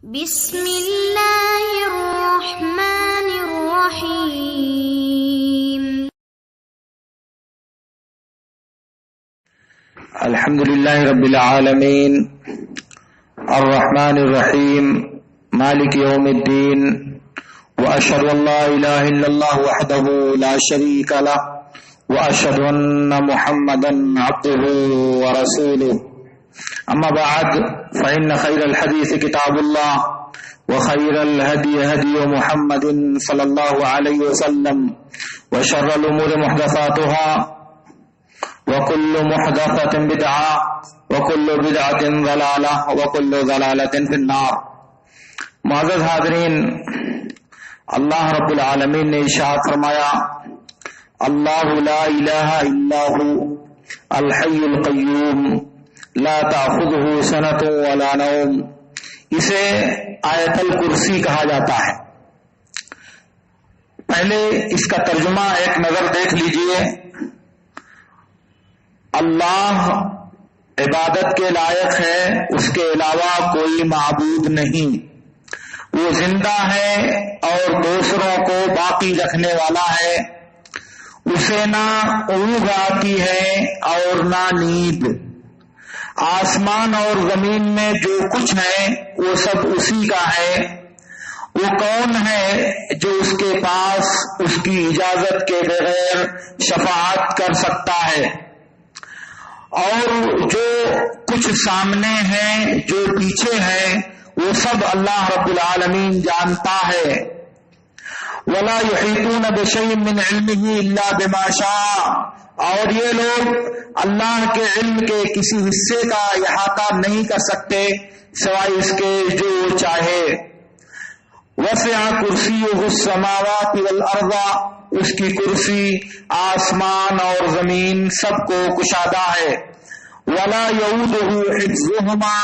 بسم اللہ الرحمن الرحیم. الحمد للہ رب العالمین الرحمن الرحیم مالک یوم الدین واشهد ان لا الہ الا اللہ وحدہ لا شریک لہ واشهد ان محمدا عبدہ ورسولہ. اما بعد فإن خير الحديث كتاب الله وخير الهدي هدي محمد صلى الله عليه وسلم وشر الأمور محدثاتها وكل محدثة بدعة وكل بدعة ضلالة وكل ضلالة في النار. معزز حاضرین، اللہ رب العالمین نے ارشاد فرمایا: اللہ لا الہ الا هو الحی القیوم لا تأخذه سنة ولا نوم. اسے آیت الکرسی کہا جاتا ہے. پہلے اس کا ترجمہ ایک نظر دیکھ لیجئے. اللہ عبادت کے لائق ہے، اس کے علاوہ کوئی معبود نہیں. وہ زندہ ہے اور دوسروں کو باقی رکھنے والا ہے. اسے نہ اونگ آتی ہے اور نہ نیند. آسمان اور زمین میں جو کچھ ہے وہ سب اسی کا ہے. وہ کون ہے جو اس کے پاس اس کی اجازت کے بغیر شفاعت کر سکتا ہے؟ اور جو کچھ سامنے ہے، جو پیچھے ہے، وہ سب اللہ رب العالمین جانتا ہے. وَلَا يُحِيطُونَ بِشَيْءٍ مِّنْ عِلْمِهِ إِلَّا بِمَا شَاءَ. اور یہ لوگ اللہ کے علم کے کسی حصے کا احاطہ نہیں کر سکتے سوائے اس کے جو وہ چاہے. وسع کرسیہ السماوات والارض. اس کی کرسی آسمان اور زمین سب کو کشادہ ہے. ولا یؤودہ حفظہما.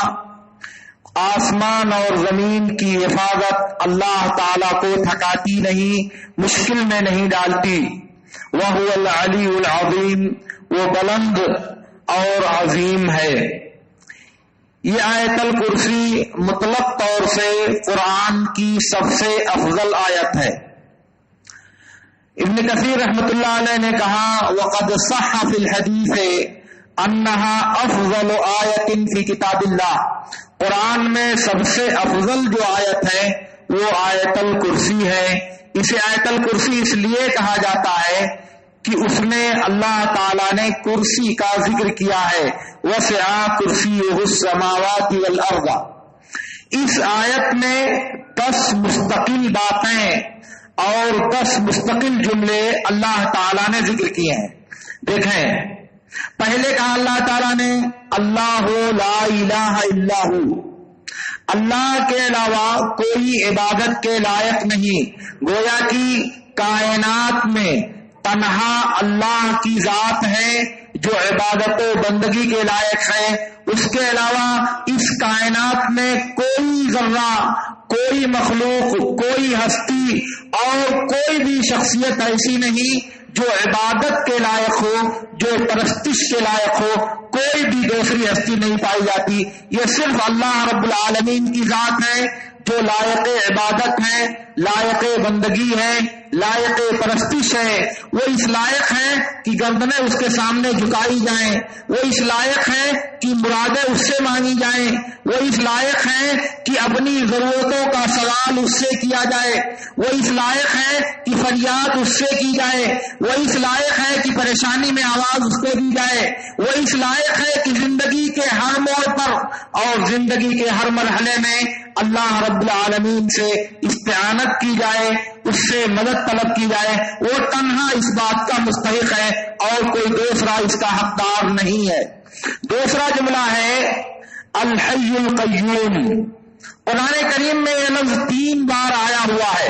آسمان اور زمین کی حفاظت اللہ تعالی کو تھکاتی نہیں، مشکل میں نہیں ڈالتی. وَهُوَ الْعَلِيُّ الْعَظِيمُ. وہ بلند اور عظیم ہے. یہ آیت الکرسی مطلق طور سے قرآن کی سب سے افضل آیت ہے. ابن کثیر رحمۃ اللہ علیہ نے کہا: وَقَدْ صَحَّ فِي الْحَدِيثِ أَنَّهَا أَفْضَلُ آیَةٍ فِي کتاب اللہ. قرآن میں سب سے افضل جو آیت ہے وہ آیت الکرسی ہے. اسے آیت الکرسی اس لیے کہا جاتا ہے کہ اس میں اللہ تعالیٰ نے کرسی کا ذکر کیا ہے. وسع کرسیہ السماوات والارض. اس آیت میں 10 مستقل باتیں اور 10 مستقل جملے اللہ تعالیٰ نے ذکر کیے ہیں. دیکھیں، پہلے کہا اللہ تعالیٰ نے اللہ لا الہ الا ہو. اللہ کے علاوہ کوئی عبادت کے لائق نہیں. گویا کہ کائنات میں تنہا اللہ کی ذات ہے جو عبادت و بندگی کے لائق ہے. اس کے علاوہ اس کائنات میں کوئی ذرہ، کوئی مخلوق، کوئی ہستی اور کوئی بھی شخصیت ایسی نہیں جو عبادت کے لائق ہو، جو پرستش کے لائق ہو. کوئی بھی دوسری ہستی نہیں پائی جاتی. یہ صرف اللہ رب العالمین کی ذات ہے جو لائق عبادت ہے، لائق بندگی ہے، لائق پرستش ہے. وہ اس لائق ہے کہ گردنیں اس کے سامنے جھکائی جائیں. وہ اس لائق ہے کہ مرادیں اس سے مانگی جائیں. وہ اس لائق ہے کہ اپنی ضرورتوں کا سوال اس سے کیا جائے. وہ اس لائق ہے کہ فریاد اس سے کی جائے. وہ اس لائق ہے کہ پریشانی میں آواز اس کو دی جائے. وہ اس لائق ہے کہ زندگی کے ہر موڑ پر اور زندگی کے ہر مرحلے میں اللہ رب العالمین سے استعانت کی جائے، اس سے مدد طلب کی جائے. وہ تنہا اس بات کا مستحق ہے اور کوئی دوسرا اس کا حقدار نہیں ہے. دوسرا جملہ ہے الحی القیوم. قرآن کریم میں یہ لفظ 3 بار آیا ہوا ہے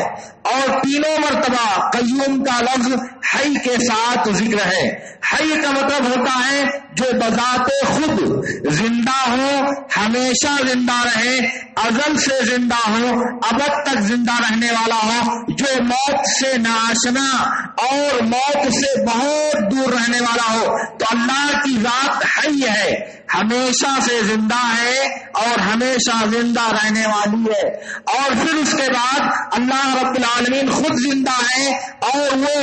اور تینوں مرتبہ قیوم کا لفظ حی کے ساتھ ذکر ہے۔ حی کا مطلب ہوتا ہے جو بذات خود زندہ ہو، ہمیشہ زندہ رہے، ازل سے زندہ ہو، ابد تک زندہ رہنے والا ہو، جو موت سے ناآشنا اور موت سے بہت دور رہنے والا ہو۔ تو اللہ کی ذات حی ہے، ہمیشہ سے زندہ ہے اور ہمیشہ زندہ رہنے والی ہے۔ اور پھر اس کے بعد اللہ رب العالمین خود زندہ ہے اور وہ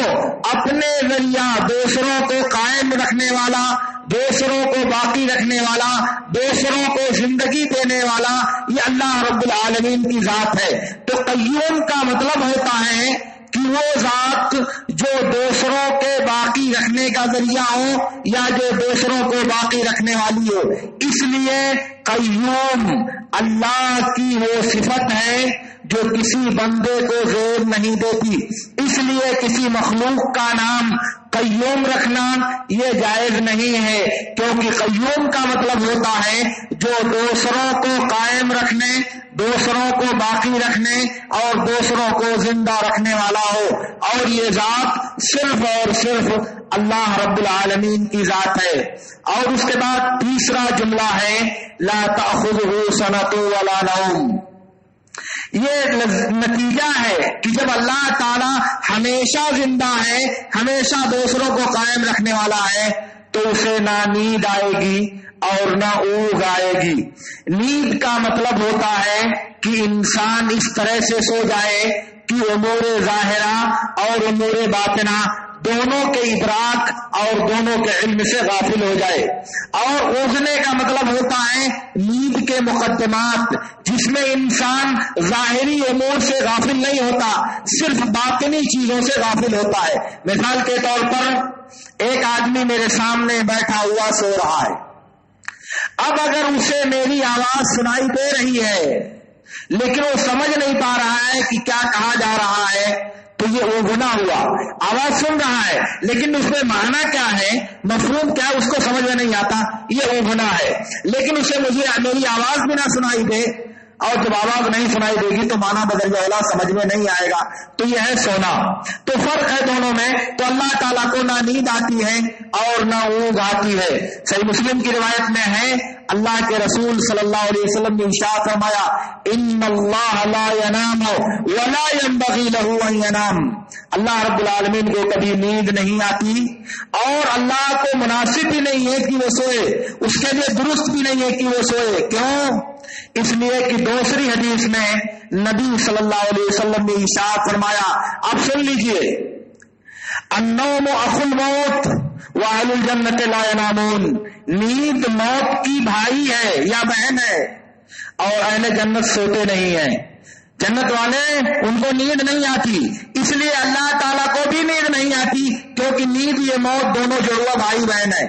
اپنے ذریعہ دوسروں کو قائم رکھنے والا، دوسروں کو باقی رکھنے والا، دوسروں کو زندگی دینے والا، یہ اللہ رب العالمین کی ذات ہے۔ تو قیوم کا مطلب ہوتا ہے کہ وہ ذات جو دوسروں کے باقی رکھنے کا ذریعہ ہو یا جو دوسروں کو باقی رکھنے والی ہو۔ اس لیے قیوم اللہ کی وہ صفت ہے جو کسی بندے کو زور نہیں دیتی، اس لیے کسی مخلوق کا نام قیوم رکھنا یہ جائز نہیں ہے، کیونکہ قیوم کا مطلب ہوتا ہے جو دوسروں کو قائم رکھنے، دوسروں کو باقی رکھنے اور دوسروں کو زندہ رکھنے والا ہو، اور یہ ذات صرف اور صرف اللہ رب العالمین کی ذات ہے۔ اور اس کے بعد تیسرا جملہ ہے لا تأخذہ سنۃ ولا نوم۔ یہ نتیجہ ہے کہ جب اللہ تعالی ہمیشہ زندہ ہے، ہمیشہ دوسروں کو قائم رکھنے والا ہے، تو اسے نہ نیند آئے گی اور نہ اونگ آئے گی۔ نیند کا مطلب ہوتا ہے کہ انسان اس طرح سے سو جائے کہ امور ظاہرہ اور امور باطنہ دونوں کے ادراک اور دونوں کے علم سے غافل ہو جائے۔ اور اونگنے کا مطلب ہوتا ہے نیند کے مقدمات، جس میں انسان ظاہری امور سے غافل نہیں ہوتا، صرف باطنی چیزوں سے غافل ہوتا ہے۔ مثال کے طور پر ایک آدمی میرے سامنے بیٹھا ہوا سو رہا ہے، اب اگر اسے میری آواز سنائی دے رہی ہے لیکن وہ سمجھ نہیں پا رہا ہے کہ کیا کہا جا رہا ہے، تو یہ اونگنا ہوا۔ آواز سن رہا ہے لیکن اس میں معنی کیا ہے، مفہوم کیا ہے، اس کو سمجھ میں نہیں آتا، یہ اونگنا ہے۔ لیکن اسے مجھے میری آواز بھی نہ سنائی دے، اور جب آواز نہیں سنائی دے گی تو معنی بدل جائے گا، سمجھ میں نہیں آئے گا، تو یہ ہے سونا۔ تو فرق ہے دونوں میں۔ تو اللہ تعالیٰ کو نہ نیند آتی ہے اور نہ اونگ آتی ہے۔ صحیح مسلم کی روایت میں ہے اللہ کے رسول صلی اللہ علیہ وسلم نے ارشاد فرمایا ان اللہ لا ینام ولا ينبغي له ان ینام۔ اللہ رب العالمین کو کبھی نیند نہیں آتی اور اللہ کو مناسب بھی نہیں ہے کہ وہ سوئے، اس کے لیے درست بھی نہیں ہے کہ وہ سوئے۔ کیوں؟ اس لیے کہ دوسری حدیث میں نبی صلی اللہ علیہ وسلم نے ارشاد فرمایا، آپ سن لیجئے، النوم اخو الموت واہل الجنت لا ینامون۔ نیند موت کی بھائی ہے یا بہن ہے، اور اہل جنت سوتے نہیں ہیں۔ جنت والے ان کو نیند نہیں آتی، اس لیے اللہ تعالیٰ کو بھی نیند نہیں آتی، کیونکہ نیند یہ موت دونوں جڑواں بھائی بہن ہے۔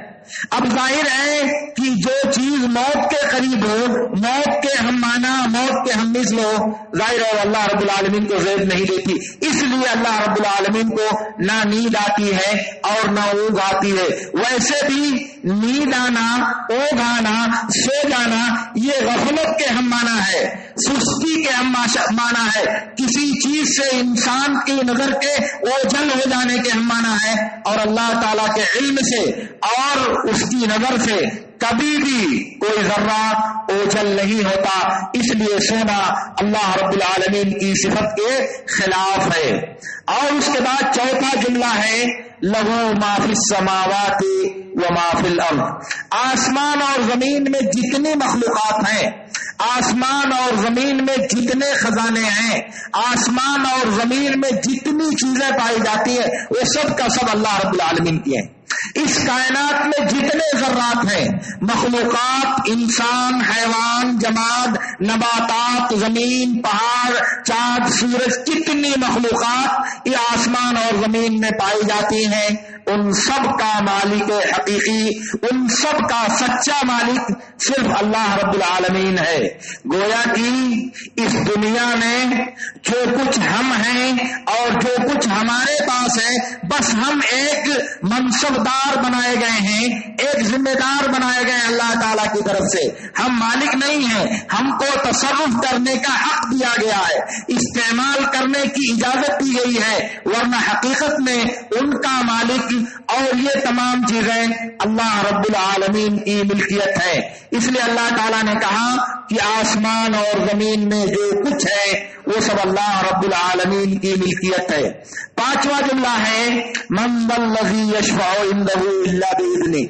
اب ظاہر ہے کہ جو چیز موت کے قریب ہو، موت کے ہم معنی، موت کے ہم مثل ہو، ظاہر ہے اللہ رب العالمین کو زید نہیں دیتی، اس لیے اللہ رب العالمین کو نہ نیند آتی ہے اور نہ اونگ آتی ہے۔ ویسے بھی نیند آنا، اونگ آنا، سو جانا یہ غفلت کے ہم معنی ہے، سستی کے ہم معنی ہے، کسی چیز سے انسان کی نظر کے اوجھل ہو جانے کے ہم معنی ہے، اور اللہ تعالیٰ کے علم سے اور اس کی نظر سے کبھی بھی کوئی ذرہ اوجھل نہیں ہوتا۔ اس لیے سونا اللہ رب العالمین کی صفت کے خلاف ہے۔ اور اس کے بعد چوتھا جملہ ہے لہو ما فی السماوات و ما فی الارض۔ آسمان اور زمین میں جتنی مخلوقات ہیں، آسمان اور زمین میں جتنے خزانے ہیں، آسمان اور زمین میں جتنی چیزیں پائی جاتی ہیں، وہ سب کا سب اللہ رب العالمین کی ہیں۔ اس کائنات میں جتنے ذرات ہیں، مخلوقات، انسان، حیوان، جماد، نباتات، زمین، پہاڑ، چاند، سورج، کتنی مخلوقات یہ آسمان اور زمین میں پائی جاتی ہیں، ان سب کا مالک حقیقی، ان سب کا سچا مالک صرف اللہ رب العالمین ہے۔ گویا کہ اس دنیا میں جو کچھ ہم ہیں اور جو کچھ ہمارے پاس ہے، بس ہم ایک منصب حقدار بنائے گئے ہیں، ایک ذمہ دار بنائے گئے ہیں اللہ تعالیٰ کی طرف سے. ہم مالک نہیں ہیں، ہم کو تصرف کرنے کا حق دیا گیا ہے، استعمال کرنے کی اجازت دی گئی ہے، ورنہ حقیقت میں ان کا مالک اور یہ تمام چیزیں اللہ رب العالمین کی ملکیت ہے. اس لیے اللہ تعالیٰ نے کہا کہ آسمان اور زمین میں جو کچھ ہے وہ سب اللہ رب العالمین کی ملکیت ہے. پانچواں جملہ ہے من ذا الذی یشفع عنده الا باذنہ.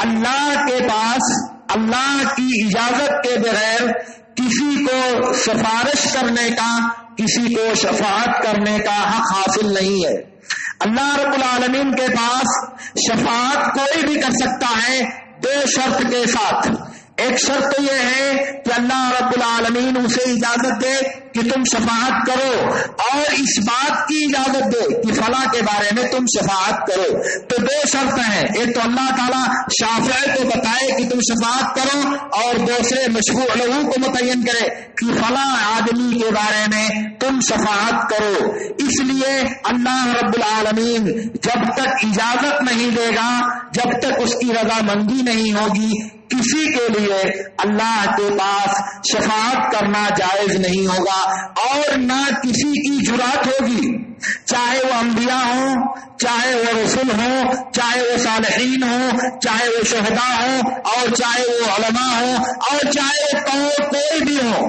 اللہ کے پاس اللہ کی اجازت کے بغیر کسی کو سفارش کرنے کا، کسی کو شفاعت کرنے کا حق حاصل نہیں ہے. اللہ رب العالمین کے پاس شفاعت کوئی بھی کر سکتا ہے دو شرط کے ساتھ. ایک شرط یہ ہے کہ اللہ رب العالمین اسے اجازت دے کہ تم شفاعت کرو، اور اس بات کی اجازت دے کہ فلاں کے بارے میں تم شفاعت کرو. تو دو شرط ہیں، ایک تو اللہ تعالیٰ شافع کو بتائے کہ تم شفاعت کرو، اور دوسرے مشفوع لہو کو متعین کرے کہ فلاں آدمی کے بارے میں تم شفاعت کرو. اس لیے اللہ رب العالمین جب تک اجازت نہیں دے گا، جب تک اس کی رضامندی نہیں ہوگی، کسی کے لیے اللہ کے پاس شفاعت کرنا جائز نہیں ہوگا، اور نہ کسی کی جرات ہوگی، چاہے وہ انبیاء ہوں، چاہے وہ رسول ہوں، چاہے وہ صالحین ہوں، چاہے وہ شہداء ہوں، اور چاہے وہ علماء ہوں، اور چاہے وہ کوئی بھی ہو.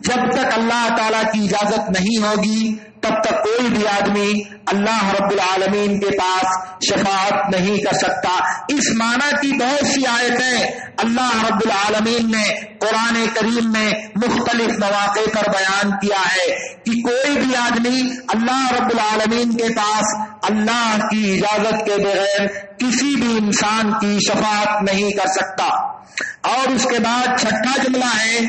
جب تک اللہ تعالیٰ کی اجازت نہیں ہوگی تب تک کوئی بھی آدمی اللہ رب العالمین کے پاس شفاعت نہیں کر سکتا. اس معنی کی بہت سی آیتیں اللہ رب العالمین نے قرآن کریم میں مختلف مواقع پر بیان کیا ہے کہ کوئی بھی آدمی اللہ رب العالمین کے پاس اللہ کی اجازت کے بغیر کسی بھی انسان کی شفاعت نہیں کر سکتا. اور اس کے بعد چھٹا جملہ ہے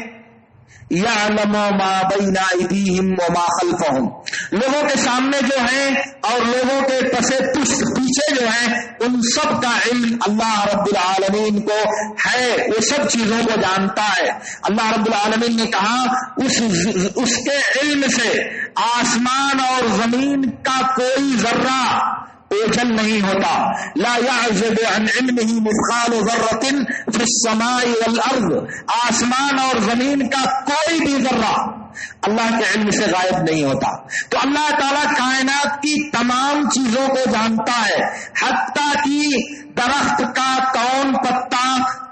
یعلم ما بین ایدیہم وما خلفہم. لوگوں کے سامنے جو ہے اور لوگوں کے پسے پیچھے جو ہے ان سب کا علم اللہ رب العالمین کو ہے، وہ سب چیزوں کو جانتا ہے. اللہ رب العالمین نے کہا اس کے علم سے آسمان اور زمین کا کوئی ذرہ اوجھل نہیں ہوتا. لا يعزب عن علمه مثقال ذرة في السماء والارض. آسمان اور زمین کا کوئی بھی ذرہ اللہ کے علم سے غائب نہیں ہوتا. تو اللہ تعالیٰ کائنات کی تمام چیزوں کو جانتا ہے، حتیٰ کہ درخت کا کون پتا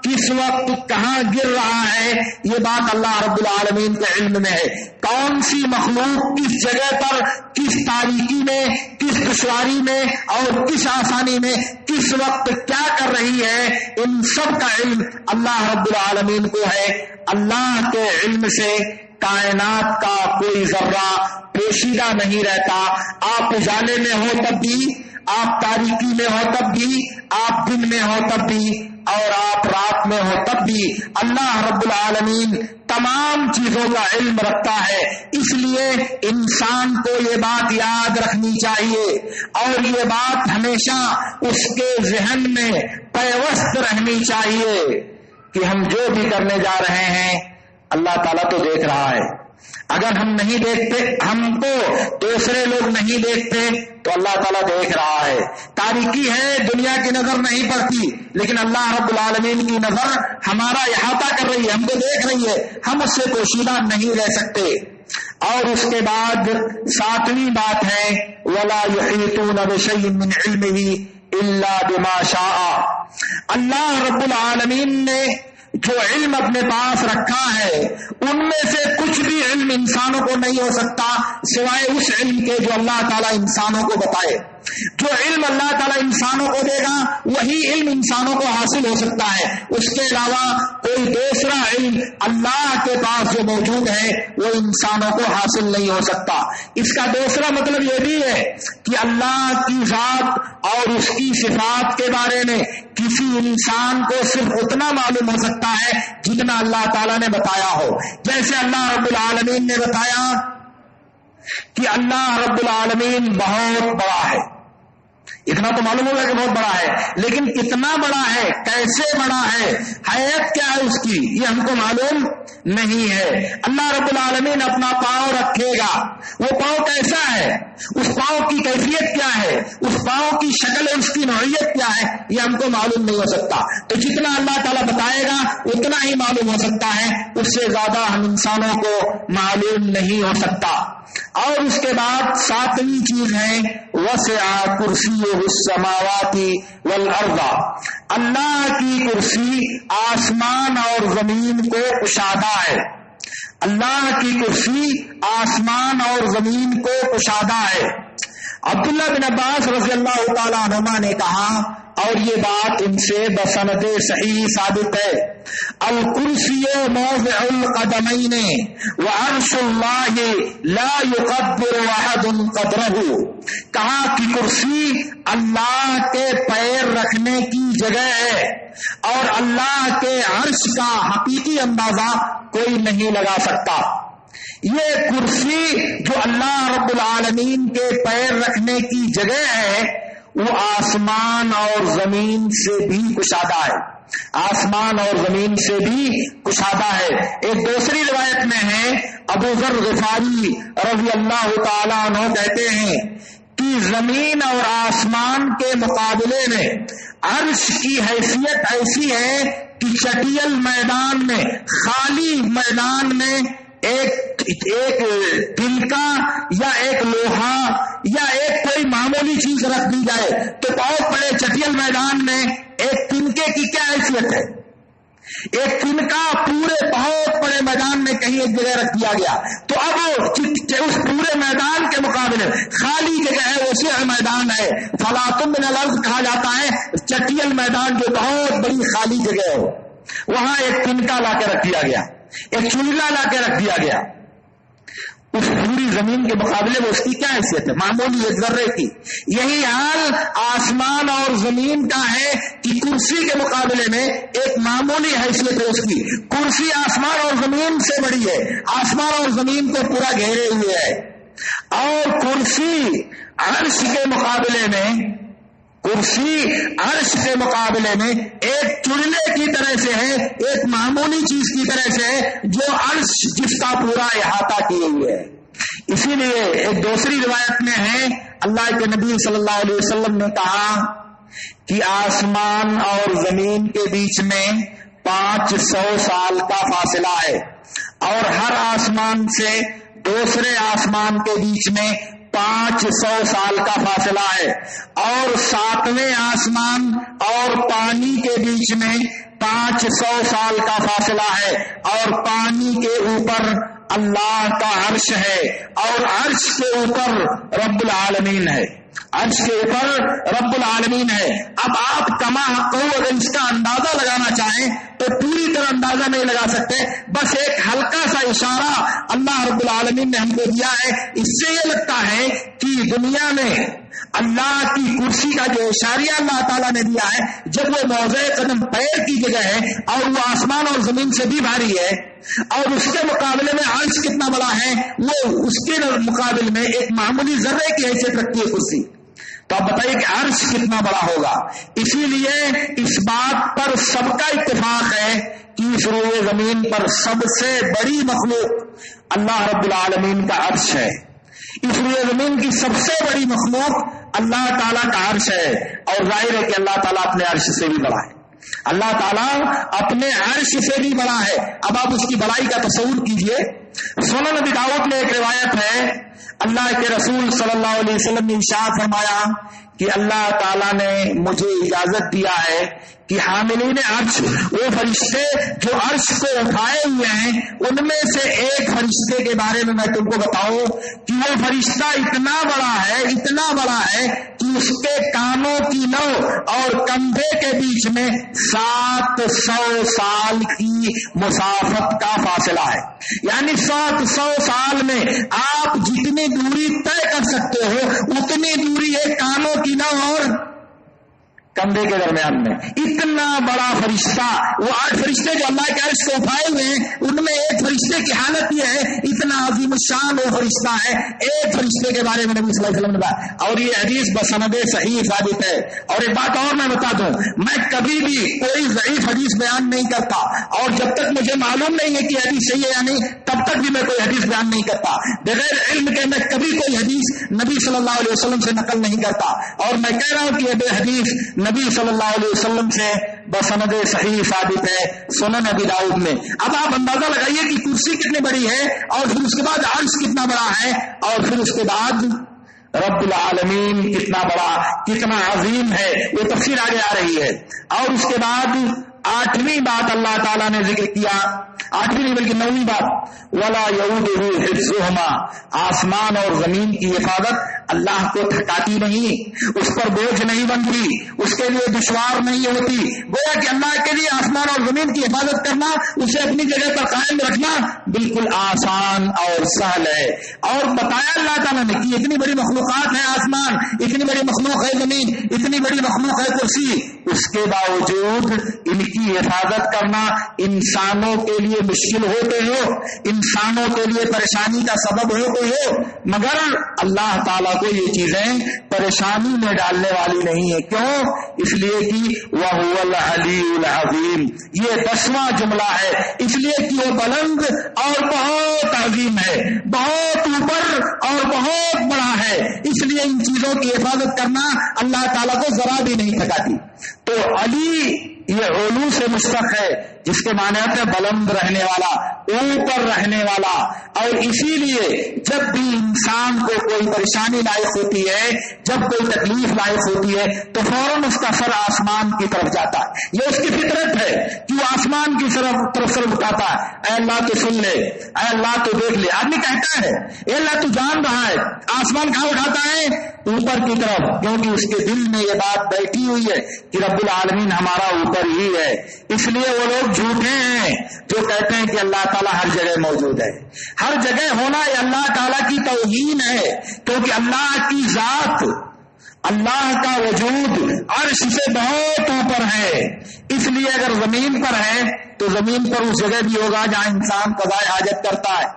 کس وقت کہاں گر رہا ہے یہ بات اللہ رب العالمین کے علم میں ہے. کون سی مخلوق کس جگہ پر، کس تاریکی میں، کس دشواری میں اور کس آسانی میں کس وقت کیا کر رہی ہے، ان سب کا علم اللہ رب العالمین کو ہے. اللہ کے علم سے کائنات کا کوئی ذرہ پوشیدہ نہیں رہتا. آپ اجالے میں ہو تب بھی، آپ تاریکی میں ہو تب بھی، آپ دن میں ہو تب بھی، اور آپ رات میں ہو تب بھی اللہ رب العالمین تمام چیزوں کا علم رکھتا ہے. اس لیے انسان کو یہ بات یاد رکھنی چاہیے اور یہ بات ہمیشہ اس کے ذہن میں پیوست رہنی چاہیے کہ ہم جو بھی کرنے جا رہے ہیں اللہ تعالیٰ تو دیکھ رہا ہے. اگر ہم نہیں دیکھتے، ہم کو دوسرے لوگ نہیں دیکھتے تو اللہ تعالیٰ دیکھ رہا ہے. تاریکی ہے، دنیا کی نظر نہیں پڑتی، لیکن اللہ رب العالمین کی نظر ہمارا احاطہ کر رہی ہے، ہم کو دیکھ رہی ہے، ہم اس سے پوشیدہ نہیں رہ سکتے. اور اس کے بعد ساتویں بات ہے وَلَا يُحِيطُونَ بِشَيْءٍ مِّنْ عِلْمِهِ إِلَّا بِمَا شَاءَ. اللہ رب العالمین نے جو علم اپنے پاس رکھا ہے ان میں سے کچھ بھی علم انسانوں کو نہیں ہو سکتا سوائے اس علم کے جو اللہ تعالیٰ انسانوں کو بتائے. جو علم اللہ تعالیٰ انسانوں کو دے گا وہی علم انسانوں کو حاصل ہو سکتا ہے. اس کے علاوہ کوئی دوسرا علم اللہ کے پاس جو موجود ہے وہ انسانوں کو حاصل نہیں ہو سکتا. اس کا دوسرا مطلب یہ بھی ہے کہ اللہ کی ذات اور اس کی صفات کے بارے میں کسی انسان کو صرف اتنا معلوم ہو سکتا ہے جتنا اللہ تعالیٰ نے بتایا ہو. جیسے اللہ رب العالمین نے بتایا کہ اللہ رب العالمین بہت بڑا ہے، اتنا تو معلوم ہوگا کہ بہت بڑا ہے، لیکن کتنا بڑا ہے، کیسے بڑا ہے، حیت کیا ہے اس کی، یہ ہم کو معلوم نہیں ہے۔ اللہ رب العالمین اپنا پاؤں رکھے گا، وہ پاؤں کیسا ہے، اس پاؤں کی کیفیت کیا ہے، اس پاؤں کی شکل اور اس کی نوعیت کیا ہے، یہ ہم کو معلوم نہیں ہو سکتا۔ تو جتنا اللہ تعالیٰ بتائے گا اتنا ہی معلوم ہو سکتا ہے، اس سے زیادہ ہم انسانوں کو معلوم نہیں ہو سکتا۔ اور اس کے بعد ساتویں چیز ہے وسع کرسیہ السماوات والارض، اللہ کی کرسی آسمان اور زمین کو کشادہ ہے، اللہ کی کرسی آسمان اور زمین کو کشادہ ہے۔ عبداللہ بن عباس رضی اللہ تعالیٰ عنہما نے کہا، اور یہ بات ان سے بسند صحیح ثابت ہے، الکرسی موضع القدمین وعرش اللہ لا يقدر احد قدرہ، کہا کہ کرسی اللہ کے پیر رکھنے کی جگہ ہے اور اللہ کے عرش کا حقیقی اندازہ کوئی نہیں لگا سکتا۔ یہ کرسی جو اللہ رب العالمین کے پیر رکھنے کی جگہ ہے وہ آسمان اور زمین سے بھی کشادہ ہے، آسمان اور زمین سے بھی کشادہ ہے۔ ایک دوسری روایت میں ہے، ابو ذر غفاری رضی اللہ تعالیٰ عنہ کہتے ہیں کہ زمین اور آسمان کے مقابلے میں عرش کی حیثیت ایسی ہے کہ چٹیل میدان میں، خالی میدان میں ایک تنکا یا ایک لوہا یا ایک کوئی معمولی چیز رکھ دی جائے تو بہت بڑے چٹیل میدان میں ایک تنکے کی کیا حیثیت ہے، ایک تنکا پورے بہت بڑے میدان میں کہیں ایک جگہ رکھ دیا گیا تو اب اس پورے میدان کے مقابلے خالی جگہ ہے، وسیع میدان ہے، فلاۃ من الارض کہا جاتا ہے چٹیل میدان جو بہت بڑی خالی جگہ ہو، وہاں ایک تنکا لا کے رکھ دیا گیا، ایک چولہا لا کے رکھ دیا گیا، اس پوری زمین کے مقابلے میں اس کی کیا حیثیت ہے، معمولی ایک ذرے کی۔ یہی حال آسمان اور زمین کا ہے کہ کرسی کے مقابلے میں ایک معمولی حیثیت ہے اس کی، کرسی آسمان اور زمین سے بڑی ہے، آسمان اور زمین کو پورا گھیرے ہوئے ہے، اور کرسی عرش کے مقابلے میں، کرسی عرش کے مقابلے میں ایک چولہے کی طرح سے ہے، ایک معمولی چیز کی طرح سے ہے جو عرش جس کا پورا احاطہ کیے ہوئے ہے۔ اسی لیے ایک دوسری روایت میں ہے، اللہ کے نبی صلی اللہ علیہ وسلم نے کہا کہ آسمان اور زمین کے بیچ میں 500 سال کا فاصلہ ہے، اور ہر آسمان سے دوسرے آسمان کے بیچ میں 500 سال کا فاصلہ ہے، اور 7ویں آسمان اور پانی کے بیچ میں 500 سال کا فاصلہ ہے، اور پانی کے اوپر اللہ کا عرش ہے، اور عرش کے اوپر رب العالمین ہے، عرش کے اوپر رب العالمین ہے۔ اب آپ کما حق اگر اس کا اندازہ لگانا چاہیں تو پوری طرح اندازہ نہیں لگا سکتے، بس ایک ہلکا سا اشارہ اللہ رب العالمین نے ہم کو دیا ہے، اس سے یہ لگتا ہے کہ دنیا میں اللہ کی کرسی کا جو اشاریہ اللہ تعالیٰ نے دیا ہے، جب وہ موضع قدم پیر کی جگہ ہے اور وہ آسمان اور زمین سے بھی بھاری ہے، اور اس کے مقابلے میں عرش کتنا بڑا ہے، وہ اس کے مقابل میں ایک معمولی ذرے کی حیثیت رکھتی ہے کرسی، تو آپ بتائیے کہ عرش کتنا بڑا ہوگا۔ اسی لیے اس بات پر سب کا اتفاق ہے کہ اس روئے زمین پر سب سے بڑی مخلوق اللہ رب العالمین کا عرش ہے، اس روئے زمین کی سب سے بڑی مخلوق اللہ تعالیٰ کا عرش ہے، اور ظاہر ہے کہ اللہ تعالیٰ اپنے عرش سے بھی بڑا ہے، اللہ تعالیٰ اپنے عرش سے بھی بڑا ہے۔ اب آپ اس کی بڑائی کا تصور کیجئے، سنن نبی داؤد میں ایک روایت ہے، اللہ کے رسول صلی اللہ علیہ وسلم نے ارشاد فرمایا کہ اللہ تعالیٰ نے مجھے اجازت دیا ہے کہ حاملین عرش، وہ فرشتے جو عرش کو اٹھائے ہوئے ہیں، ان میں سے ایک فرشتے کے بارے میں میں تم کو بتاؤں کہ وہ فرشتہ اتنا بڑا ہے کہ اس کے کانوں کی نو اور کندھے کے بیچ میں 700 سال کی مسافت کا فاصلہ ہے، یعنی 700 سال میں آپ جتنی دوری طے کر سکتے ہو اتنی دوری ہے کانوں کی نو اور کندھے کے درمیان میں۔ اتنا بڑا فرشتہ، وہ 8 فرشتے جو اللہ کے عرش کو اٹھائے ہوئے ہیں، ان میں ایک فرشتے کی حالت یہ ہے اتنا عظیم شان وہ فرشتہ ہے. ایک فرشتے کے بارے میں نبی صلی اللہ علیہ وسلم نے بتایا اور یہ حدیث بسند صحیح ثابت ہے. اور ایک بات اور میں بتا دوں, میں کبھی بھی کوئی ضعیف حدیث بیان نہیں کرتا, اور جب تک مجھے معلوم نہیں ہے کہ حدیث صحیح ہے یا نہیں تب تک بھی میں کوئی حدیث بیان نہیں کرتا. بغیر علم کے میں کبھی کوئی حدیث نبی صلی اللہ علیہ وسلم سے نقل نہیں کرتا, اور میں کہہ رہا ہوں کہ یہ حدیث نبی صلی اللہ علیہ وسلم سے بسند صحیح ثابت ہے سنن ابی داؤد میں. اب آپ اندازہ لگائیے کہ کرسی کتنی بڑی ہے, اور پھر اس کے بعد عرش کتنا بڑا ہے, اور پھر اس کے بعد رب العالمین کتنا بڑا, کتنا عظیم ہے. وہ تفسیر آگے آ رہی ہے. اور اس کے بعد 8ویں بات اللہ تعالیٰ نے ذکر کیا, 8ویں نہیں بلکہ 9ویں بات, ولا یعودہ حفظہما, آسمان اور زمین کی حفاظت اللہ کو تھکاتی نہیں, اس پر بوجھ نہیں بنتی, اس کے لیے دشوار نہیں ہوتی. گویا کہ اللہ کے لیے آسمان اور زمین کی حفاظت کرنا, اسے اپنی جگہ پر قائم رکھنا بالکل آسان اور سہل ہے. اور بتایا اللہ تعالیٰ نے کہ اتنی بڑی مخلوقات ہے آسمان, اتنی بڑی مخلوق ہے زمین, اتنی بڑی مخلوق ہے کرسی, اس کے باوجود ان کی حفاظت کرنا انسانوں کے لیے مشکل ہوتے ہو, انسانوں کے لیے پریشانی کا سبب ہوتے ہو, مگر اللہ تعالیٰ کو یہ چیزیں پریشانی میں ڈالنے والی نہیں ہے. کیوں؟ اس لیے کہ وَهُوَ الْعَلِيُّ الْعَظِيمُ, یہ 10واں جملہ ہے, اس لیے کہ وہ بلند اور بہت عظیم ہے, بہت اوپر اور بہت بڑا ہے. اس لیے ان چیزوں کی حفاظت کرنا اللہ تعالیٰ کو ذرا بھی نہیں تھکاتی. تو علی یہ علو سے مشتق ہے, جس کے معنی ہے بلند رہنے والا, اوپر رہنے والا. اور اسی لیے جب بھی انسان کو کوئی پریشانی لاحق ہوتی ہے, جب کوئی تکلیف لاحق ہوتی ہے, تو فوراً اس کا سر آسمان کی طرف جاتا ہے. یہ اس کی فطرت ہے کہ وہ آسمان کی طرف سر اٹھاتا ہے. اے اللہ تو سن لے, اے اللہ تو دیکھ لے. آدمی کہتا ہے اے اللہ تو جان رہا ہے, آسمان کہاں اٹھاتا ہے؟ اوپر کی طرف, کیونکہ اس کے دل میں یہ بات بیٹھی ہوئی ہے کہ رب العالمین ہمارا اوپر ہی ہے. اس لیے وہ لوگ جھوٹے ہیں جو کہتے ہیں کہ اللہ تعالیٰ ہر جگہ موجود ہے. ہر جگہ ہونا یہ اللہ تعالیٰ کی توہین ہے, کیونکہ اللہ کی ذات, اللہ کا وجود عرش سے بہت اوپر ہے. اس لیے اگر زمین پر ہے تو زمین پر اس جگہ بھی ہوگا جہاں انسان قضاء حاجت کرتا ہے,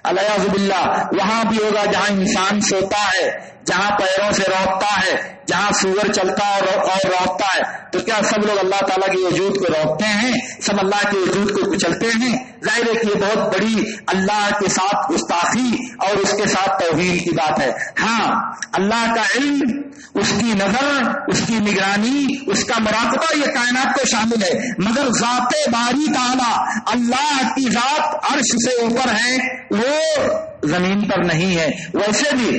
الیاذ باللہ, وہاں بھی ہوگا جہاں انسان سوتا ہے, جہاں پیروں سے روکتا ہے, جہاں سور چلتا اور روکتا ہے. تو کیا سب لوگ اللہ تعالیٰ کے وجود کو روکتے ہیں؟ سب اللہ کے وجود کو کچلتے ہیں؟ ظاہر ہے کہ یہ بہت بڑی اللہ کے ساتھ گستاخی اور اس کے ساتھ توہین کی بات ہے. ہاں, اللہ کا علم, اس کی نظر, اس کی نگرانی, اس کا مراقبہ یہ کائنات کو شامل ہے, مگر ذات باری تعالیٰ, اللہ کی ذات عرش سے اوپر ہے, وہ زمین پر نہیں ہے. ویسے بھی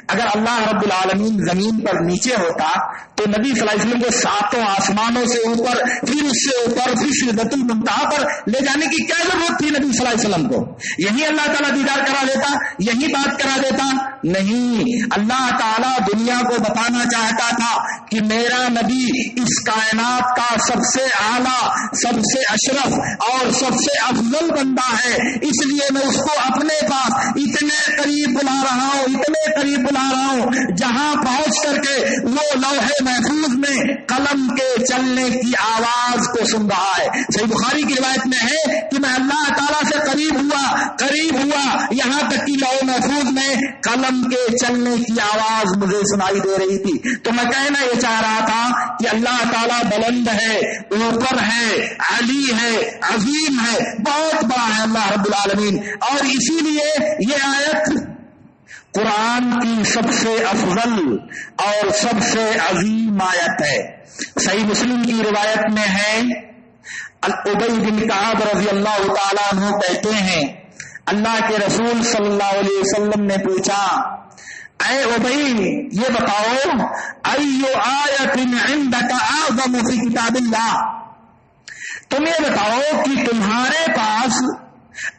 اگر اللہ رب العالمین زمین پر نیچے ہوتا تو نبی صلی اللہ علیہ وسلم کو 7 آسمانوں سے اوپر, پھر اس سے اوپر, پھر سدرۃ المنتہا پر لے جانے کی کیا ضرورت تھی نبی صلی اللہ علیہ وسلم کو؟ یہی اللہ تعالیٰ دیدار کرا دیتا, یہی بات کرا دیتا. نہیں, اللہ تعالیٰ دنیا کو بتانا چاہتا تھا کہ میرا نبی اس کائنات کا سب سے اعلیٰ, سب سے اشرف اور سب سے افضل بندہ ہے. اس لیے میں اس کو اپنے پاس اتنے قریب بلا رہا ہوں, اتنے قریب بلا رہا ہوں, جہاں پہنچ کر کے وہ لوح محفوظ میں قلم کے چلنے کی آواز کو سن رہا ہے. صحیح بخاری کی روایت میں ہے کہ میں اللہ تعالیٰ سے قریب ہوا یہاں تک کہ لوح محفوظ میں قلم کے چلنے کی آواز مجھے سنائی دے رہی تھی. تو میں کہنا یہ چاہ رہا تھا کہ اللہ تعالیٰ بلند ہے, اوپر ہے, علی ہے, عظیم ہے, بہت بڑا ہے اللہ رب العالمین. اور اسی لیے یہ آیت قرآن کی سب سے افضل اور سب سے عظیم آیت ہے. صحیح مسلم کی روایت میں ہے, ابی بن کعب رضی اللہ تعالیٰ عنہ کہتے ہیں اللہ کے رسول صلی اللہ علیہ وسلم نے پوچھا, اے ابی یہ بتاؤ, ایو آیت عندک اعظم فی کتاب اللہ, تم یہ بتاؤ کہ تمہارے پاس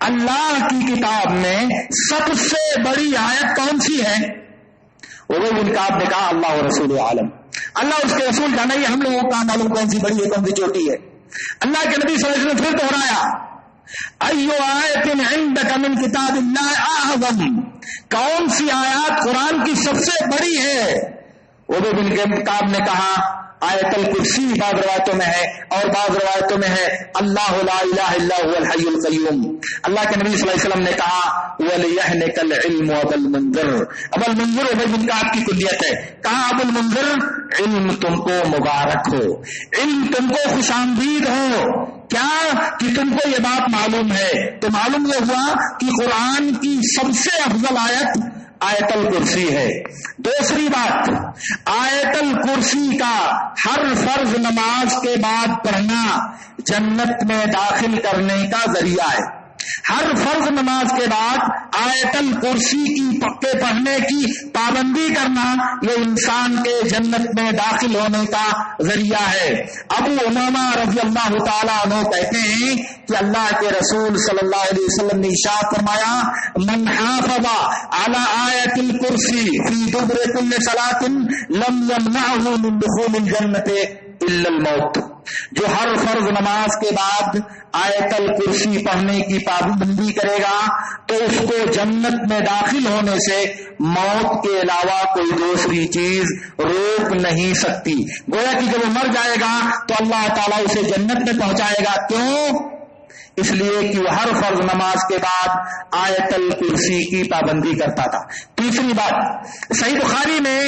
اللہ کی کتاب میں سب سے بڑی آیت کون سی ہے؟ ابی بن کعب نے کہا اللہ و رسول عالم, اللہ اس کے رسول جانا, یہ ہم لوگوں کا معلوم کون سی بڑی ہے کون سی چھوٹی ہے. اللہ کے نبی صلی اللہ علیہ وسلم پھر دہرایا, ایو آیت عندک من کتاب اللہ اعظم, کون سی آیات قرآن کی سب سے بڑی ہے؟ ابی بن کعب نے کہا آیت الکرسی بعض روایتوں میں ہے اور بعض روایتوں میں ہے اللہ لا الہ الا هو الحی القیوم. اللہ کے نبی صلی اللہ علیہ وسلم نے کہا وَلِيَحْنِكَ الْعِلْمُ ابا المنذر. ابا المنذر عبید بن کعب کی کلیت ہے. کہا ابو المنذر علم تم کو مبارک ہو, علم تم کو خوش آمدید ہو. کیا کہ تم کو یہ بات معلوم ہے. تو معلوم یہ ہوا کہ قرآن کی سب سے افضل آیت الکرسی ہے. دوسری بات, آیت الکرسی کا ہر فرض نماز کے بعد پڑھنا جنت میں داخل کرنے کا ذریعہ ہے. ہر فرض نماز کے بعد آیت الکرسی کے پڑھنے کی پابندی کرنا یہ انسان کے جنت میں داخل ہونے کا ذریعہ ہے. ابو امامہ رضی اللہ تعالیٰ عنہ کہتے ہیں کہ اللہ کے رسول صلی اللہ علیہ وسلم نے ارشاد فرمایا من حافظ علی آیت الکرسی فی دبر کل صلاۃ لم یمنعہ من دخول الجنۃ الا الموت. جو ہر فرض نماز کے بعد آیت الکرسی پڑھنے کی پابندی کرے گا تو اس کو جنت میں داخل ہونے سے موت کے علاوہ کوئی دوسری چیز روک نہیں سکتی. گویا کہ جب وہ مر جائے گا تو اللہ تعالیٰ اسے جنت میں پہنچائے گا. کیوں؟ اس لیے کہ وہ ہر فرض نماز کے بعد آیت الکرسی کی پابندی کرتا تھا. تیسری بات, صحیح بخاری میں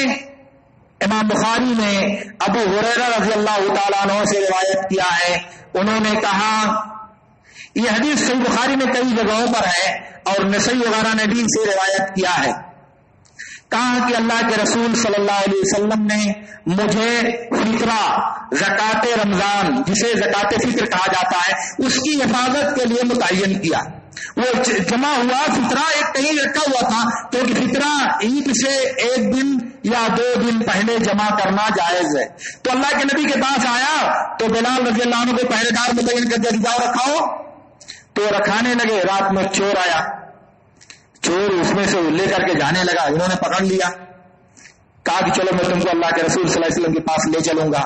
امام بخاری نے ابو ہریرہ رضی اللہ تعالیٰ عنہ سے روایت کیا ہے. انہوں نے کہا, یہ حدیث صحیح بخاری میں کئی جگہوں پر ہے اور نسائی وغیرہ نے بھی اسے روایت کیا ہے. کہا کہ اللہ کے رسول صلی اللہ علیہ وسلم نے مجھے فطرہ زکوٰۃ رمضان جسے زکوٰۃ فطر کہا جاتا ہے اس کی حفاظت کے لیے متعین کیا. وہ جمع ہوا فطرہ ایک کہیں رکھا ہوا تھا کیونکہ فطرہ عید سے ایک دن یا 2 دن پہلے جمع کرنا جائز ہے. تو اللہ کے نبی کے پاس آیا تو بلال رضی اللہ عنہ کو پہرے دار متعین کر دیا, جاؤ رکھاؤ. تو رکھانے لگے. رات میں چور آیا, چور اس میں سے لے کر کے جانے لگا. انہوں نے پکڑ لیا, کہا کہ چلو میں تم کو اللہ کے رسول صلی اللہ علیہ وسلم کے پاس لے چلوں گا.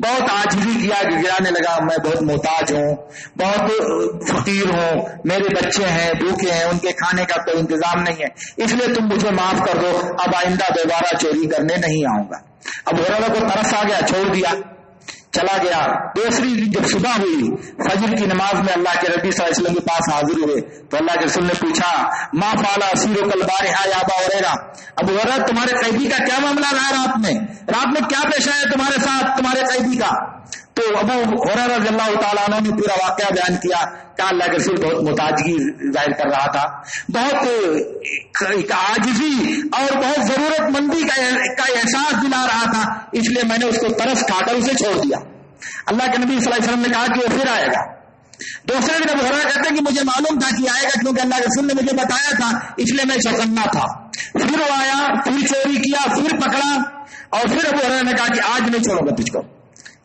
بہت عاجزی کیا, گرانے لگا, میں بہت محتاج ہوں, بہت فقیر ہوں, میرے بچے ہیں بھوکے ہیں, ان کے کھانے کا کوئی انتظام نہیں ہے, اس لیے تم مجھے معاف کر دو, اب آئندہ دوبارہ چوری کرنے نہیں آؤں گا. اب ہریرہ کو ترس آ گیا, چھوڑ دیا, چلا گیا. دوسری دن جب صبح ہوئی فجر کی نماز میں اللہ کے نبی صلی اللہ علیہ وسلم کے پاس حاضر ہوئے تو اللہ کے رسول نے پوچھا ما فعل اسیرک البارحہ یا ابا ہریرہ, ابو ہریرہ تمہارے قیدی کا کیا معاملہ رہا رات میں کیا پیش آیا تمہارے ساتھ تمہارے قیدی کا. تو ابو ہریرہ رضی اللہ تعالیٰ عنہ نے پورا واقعہ بیان کیا. کہا اللہ کے رسول بہت محتاجگی ظاہر کر رہا تھا, بہت عاجزی اور بہت ضرورت مندی کا احساس دلا رہا تھا, اس لیے میں نے اس کو ترس کھا کر اسے چھوڑ دیا. اللہ کے نبی صلی اللہ علیہ وسلم نے کہا کہ وہ پھر آئے گا. دوسرے دن ابو ہریرہ کہتے ہیں کہ مجھے معلوم تھا کہ آئے گا کیونکہ اللہ کے رسول نے مجھے بتایا تھا, اس لیے میں چوکنا تھا. پھر وہ آیا, پھر چوری کیا, پھر پکڑا, اور پھر ابو ہریرہ نے کہا کہ آج نہیں چھوڑوں گا تجھ کو,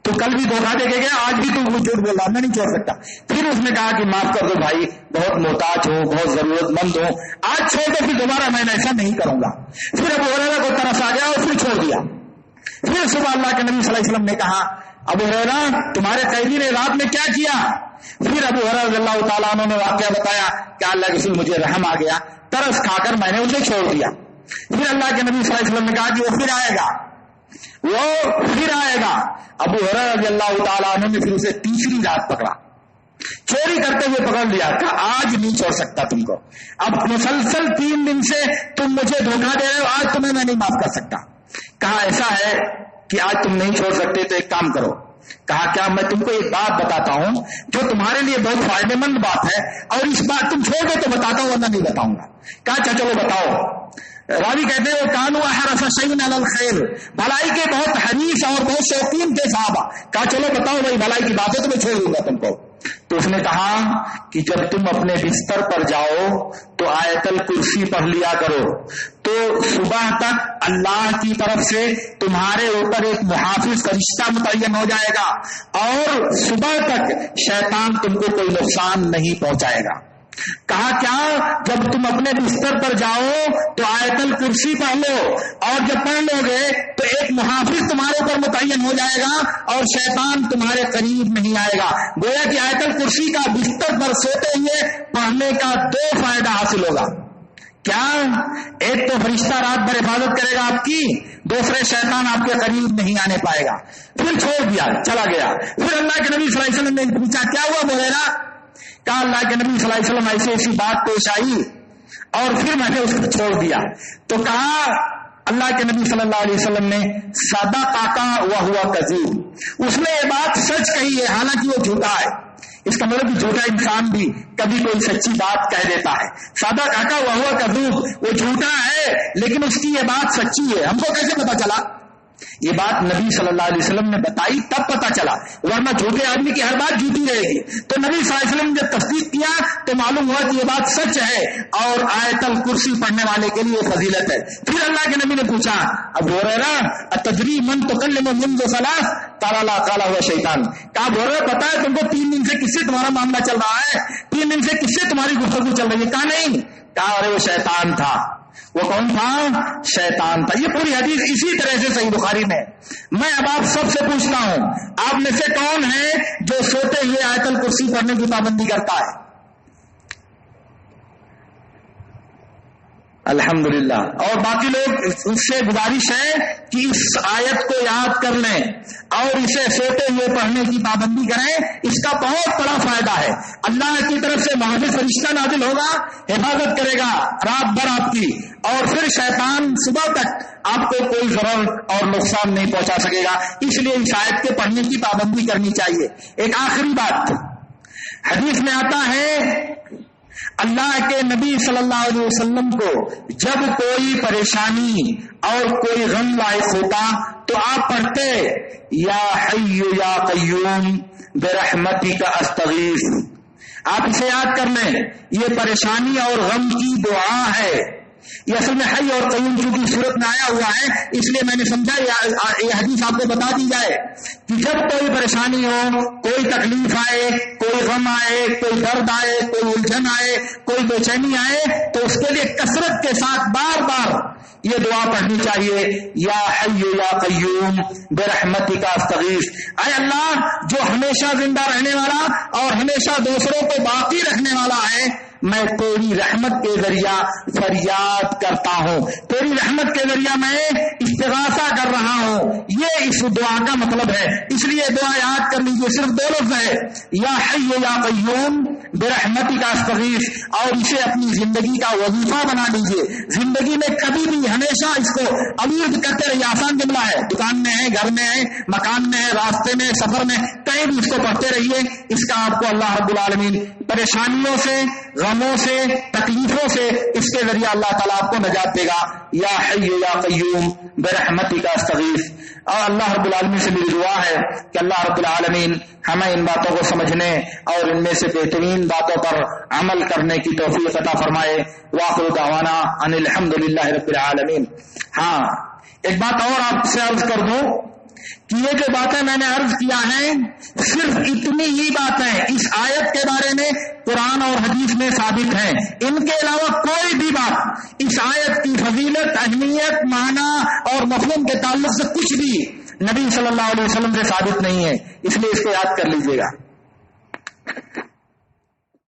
تو کل بھی دھوکہ دے کے گیا, آج بھی تو وہ جھوٹ بول رہا, میں نہیں چھوڑ سکتا. پھر اس نے کہا کہ معاف کر دو بھائی, بہت محتاج ہوں, بہت ضرورت مند ہوں, آج چھوڑ دو, پھر دوبارہ میں ایسا نہیں کروں گا. پھر ابو ہریرہ کو ترس آ گیا اور پھر چھوڑ دیا. پھر صبح اللہ کے نبی صلی اللہ علیہ وسلم نے کہا ابو ہریرہ تمہارے قیدی نے رات میں کیا کیا. پھر ابو ہریرہ رضی اللہ تعالیٰ عنہ نے واقعہ بتایا کہ اللہ کے رسول مجھے رحم آ گیا, ترس کھا کر میں نے اسے چھوڑ دیا. پھر اللہ کے نبی صلی اللہ علیہ وسلم نے کہا کہ وہ پھر آئے گا, وہ پھر آئے گا. ابو ہریرہ رضی اللہ تعالیٰ عنہ نے پھر اسے تیسری رات پکڑا, چوری کرتے ہوئے پکڑ لیا. کہا آج نہیں چھوڑ سکتا تم کو, اب مسلسل 3 دن سے تم مجھے دھوکہ دے رہے ہو, آج تمہیں میں نہیں معاف کر سکتا. کہا ایسا ہے کہ آج تم نہیں چھوڑ سکتے تو ایک کام کرو. کہا کیا, میں تم کو ایک بات بتاتا ہوں جو تمہارے لیے بہت فائدے مند بات ہے, اور اس بات تم چھوڑ دو تو بتاتا ہوں ورنہ نہیں بتاؤں گا. کہا اچھا چلو بتاؤ. راوی کہتے ہیں وہ کانو احرص شیء علی الخیر, بھلائی کے بہت حریص اور بہت شوقین تھے صحابہ. کہا چلو بتاؤ بھائی بھلائی کی بات ہے تو میں چھوڑ دوں گا تم کو. تو اس نے کہا کہ جب تم اپنے بستر پر جاؤ تو آیت الکرسی پڑھ لیا کرو, تو صبح تک اللہ کی طرف سے تمہارے اوپر ایک محافظ فرشتہ متعین ہو جائے گا, اور صبح تک شیطان تم کو کوئی نقصان نہیں پہنچائے گا. کہا کیا, جب تم اپنے بستر پر جاؤ تو آیت الکرسی پڑھ لو, اور جب پڑھ لو گے تو ایک محافظ تمہارے اوپر متعین ہو جائے گا اور شیطان تمہارے قریب نہیں آئے گا. گویا کہ آیت الکرسی کا بستر پر سوتے ہوئے پڑھنے کا 2 فائدہ حاصل ہوگا. کیا؟ ایک تو فرشتہ رات بھر حفاظت کرے گا آپ کی، دوسرے شیطان آپ کے قریب نہیں آنے پائے گا. پھر چھوڑ دیا، چلا گیا. پھر اللہ کے نبی صلی اللہ علیہ وسلم نے پوچھا کیا ہوا بریرہ؟ کہا اللہ کے نبی صلی اللہ علیہ وسلم ایسی ایسی بات پیش آئی اور پھر میں نے اس کو چھوڑ دیا. تو کہا اللہ کے نبی صلی اللہ علیہ وسلم نے صدقہ وہو کذوب، اس نے یہ بات سچ کہی ہے حالانکہ وہ جھوٹا ہے. اس کا مطلب جھوٹا انسان بھی کبھی کوئی سچی بات کہہ دیتا ہے. صدقہ وہو کذوب، وہ جھوٹا ہے لیکن اس کی یہ بات سچی ہے. ہم کو کیسے پتا چلا؟ یہ بات نبی صلی اللہ علیہ وسلم نے بتائی تب پتا چلا، ورنہ جھوٹے آدمی کی ہر بات جھوٹی رہے گی. تو نبی صلی اللہ علیہ وسلم نے جب تصدیق کیا تو معلوم ہوا کہ یہ بات سچ ہے اور آیت الکرسی پڑھنے والے کے لیے فضیلت ہے. پھر اللہ کے نبی نے پوچھا ابو ہریرہ اتدری من تکلم منذ ثلاث؟ قال لا قال هو شیطان. کہا ابو ہریرہ پتا ہے تم کو 3 دن سے کس سے تمہارا معاملہ چل رہا ہے؟ 3 دن سے کس سے تمہاری گفتگو چل رہی ہے؟ کہا نہیں. کہا ارے وہ شیطان تھا. وہ کون تھا؟ شیطان تھا. یہ پوری حدیث اسی طرح سے صحیح بخاری میں. میں اب آپ سب سے پوچھتا ہوں آپ میں سے کون ہے جو سوتے ہوئے آیت الکرسی پڑھنے کی پابندی کرتا ہے؟ الحمدللہ. اور باقی لوگ اس سے گزارش ہے کہ اس آیت کو یاد کر لیں اور اسے سوتے ہوئے پڑھنے کی پابندی کریں. اس کا بہت بڑا فائدہ ہے. اللہ کی طرف سے محافظ فرشتہ نازل ہوگا، حفاظت کرے گا رات بھر آپ کی، اور پھر شیطان صبح تک آپ کو کوئی ضرر اور نقصان نہیں پہنچا سکے گا. اس لیے اس آیت کے پڑھنے کی پابندی کرنی چاہیے. ایک آخری بات، حدیث میں آتا ہے اللہ کے نبی صلی اللہ علیہ وسلم کو جب کوئی پریشانی اور کوئی غم لاحق ہوتا تو آپ پڑھتے یا حی یا قیوم برحمتک استغیث. آپ اسے یاد کر لیں، یہ پریشانی اور غم کی دعا ہے. یہ اصل میں حی اور قیوم کی صورت میں آیا ہوا ہے، اس لیے میں نے سمجھا یہ حدیث آپ کو بتا دی جائے کہ جب کوئی پریشانی ہو، کوئی تکلیف آئے، کوئی غم آئے، کوئی درد آئے، کوئی الجھن آئے، کوئی بے چینی آئے تو اس کے لیے کثرت کے ساتھ بار بار یہ دعا پڑھنی چاہیے یا حی یا قیوم برحمتک استغیث. اے اللہ جو ہمیشہ زندہ رہنے والا اور ہمیشہ دوسروں کو باقی رکھنے والا ہے، میں تیری رحمت کے ذریعہ فریاد کرتا ہوں، تیری رحمت کے ذریعہ میں استغاثہ کر رہا ہوں. یہ اس دعا کا مطلب ہے. اس لیے دعا یاد کر لیجیے، صرف 2 لفظ ہے یا حی یا قیوم برحمتک استغیث، اور اسے اپنی زندگی کا وظیفہ بنا لیجیے. زندگی میں کبھی بھی ہمیشہ اس کو عوید کرتے رہیے. آسان جملہ ہے، دکان میں ہے، گھر میں ہے، مکان میں ہے، راستے میں، سفر میں، کہیں بھی اس کو پڑھتے رہیے. اس کا آپ کو اللہ رب العالمین پریشانیوں سے، غموں سے، تکلیفوں سے اس کے ذریعہ اللہ تعالیٰ آپ کو نجات دے گا. یا حی یا قیوم برحمتک استغیث. اور اللہ رب العالمین سے میری دعا ہے کہ اللہ رب العالمین ہمیں ان باتوں کو سمجھنے اور ان میں سے بہترین باتوں پر عمل کرنے کی توفیق عطا فرمائے. وآخر دعوانا ان الحمدللہ رب العالمین. ہاں ایک بات اور آپ سے عرض کر دوں کہ یہ جو باتیں میں نے عرض کیا ہیں صرف اتنی ہی باتیں اس آیت کے بارے میں قرآن اور حدیث میں ثابت ہیں. ان کے علاوہ کوئی بھی بات اس آیت کی فضیلت، اہمیت، معنی اور مفہوم کے تعلق سے کچھ بھی نبی صلی اللہ علیہ وسلم سے ثابت نہیں ہے. اس لیے اس کو یاد کر لیجیے گا.